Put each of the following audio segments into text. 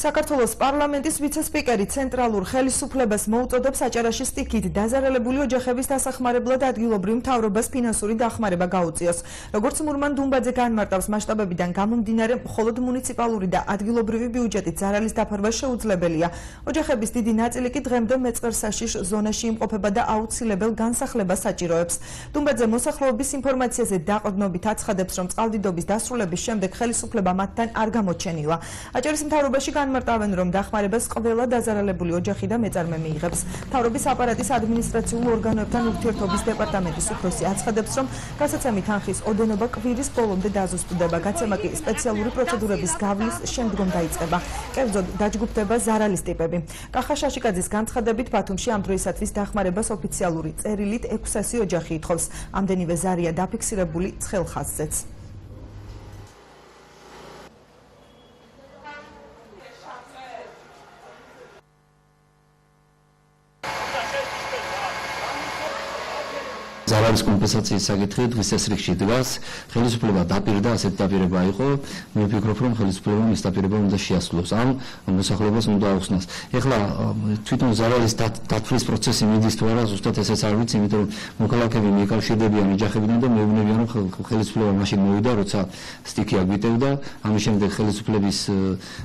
საქართველოს პარლამენტის ვიცე-სპიკერი ცენტრალურ ხელისუფლებას მოუწოდებს აჭარაში სტიქით დაზარალებული ოჯახების დასახმარებლად ადგილობრივ მთავრობას ფინანსური დახმარება გაუწიოს. Როგორც მურმან დუმბაძე განმარტავს, მასშტაბებიდან გამომდინარე, მხოლოდ მუნიციპალური და ადგილობრივი ბიუჯეტით ზარალის დაფარვა შეუძლებელია. ოჯახების დიდი ნაწილი კი დღემდე მეწყერსაშიშ ზონაში იმყოფება და აუცილებელ განსახლებას საჭიროებს. დუმბაძე მოსახლეობის ინფორმაციაზე დაყრდნობით აცხადებს, რომ წყალდიდობის დასრულების შემდეგ ხელისუფლება მათთან არ გამოჩენილა. აჭარის მთავრობაში განმარტავენ, რომ დახმარებას ყველა დაზარალებული ოჯახი და მეწარმე მიიღებს. მთავრობის აპარატის ადმინისტრაციულ ორგანოებთან ურთიერთობის დეპარტამენტის უფროსი აცხადებს, რომ გასაცემი თანხის ოდენობა კვირის ბოლომდე დაზუსტდება. გაცემა კი სპეციალური პროცედურების გავლის შემდგომ დაიწყება. კერძოდ დაჯგუფდება ზარალის ტიპები. კახა შაშიკაძის განცხადებით, ბათუმში ამ დროისათვის დახმარებას ოფიციალური წერილით 600 ოჯახი ითხოვს. ამდენივე ზარია დაფიქსირებული ცხელ ხაზზეც. ზარალის კომპენსაციის საკითხი დღის ეს რიგში დგას. ხელისუფლება დაპირდა, ასეთი დაპირება იყო. მე ვფიქრობ, რომ ხელისუფლებამ ეს დაპირება უნდა შეასრულოს, ამ მოსახლეობას უნდა აუხსნას. ეხლა თვითონ ზარალის დათვლის პროცესი მიდის თუ არა, ზუსტად ესეც არ ვიცი, იმიტომ რომ მოქალაქეები მიკავშირდებიან ოჯახებიდან და მეუბნებიან, რომ ხელისუფლება მაშინ მოვიდა, როცა სტიქი აგვიტევდა, ამის შემდეგ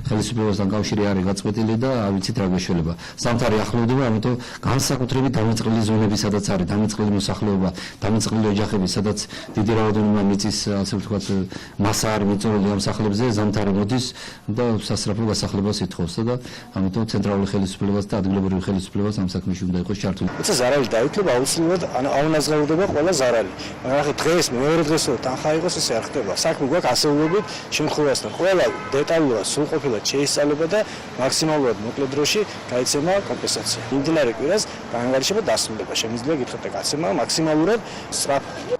ხელისუფლებასთან კავშირი არის გაწყვეტილი და არ ვიცით რა გვეშველება. ზამთარი ახლოვდება, ამიტომ განსაკუთრებით დამიწყრილი ზონები, სადაც არის დამიწყრილი მოსახლეობა, დამიწყრილი ოჯახები, სადაც დიდი რაოდენობა მიწის, ასე ვთქვათ, მასა არის მიწურული ამ სახლებზე, ზამთარი მოდის და სასწრაფო გასახლებას ითხოვს და ამიტომ ცენტრალური ხელისუფლებას და ადგილობრივი ხელისუფლებას ამ საქმეში უნდა იყოს ჩართული. როცა ზარალი დაითვლება, აუცილებლად აუნაზღაურდება ყველა ზარალი. მაგრამ ახლა დღეს მეორე დღესო თანხა იყოს, ესე არ ხდება. საქმე გვაქვს ასეულობით შემთხვევასთან. ყველა დეტალურად, სრულყოფილად შეისწავლება და მაქსიმალურად მოკლე დროში გაიცემა კომპენსაცია. მიმდინარე კვირას გაანგარიშება დასრულება. შემიძლია გითხრათ გაცემა მაქსიმალურად სწრაფად.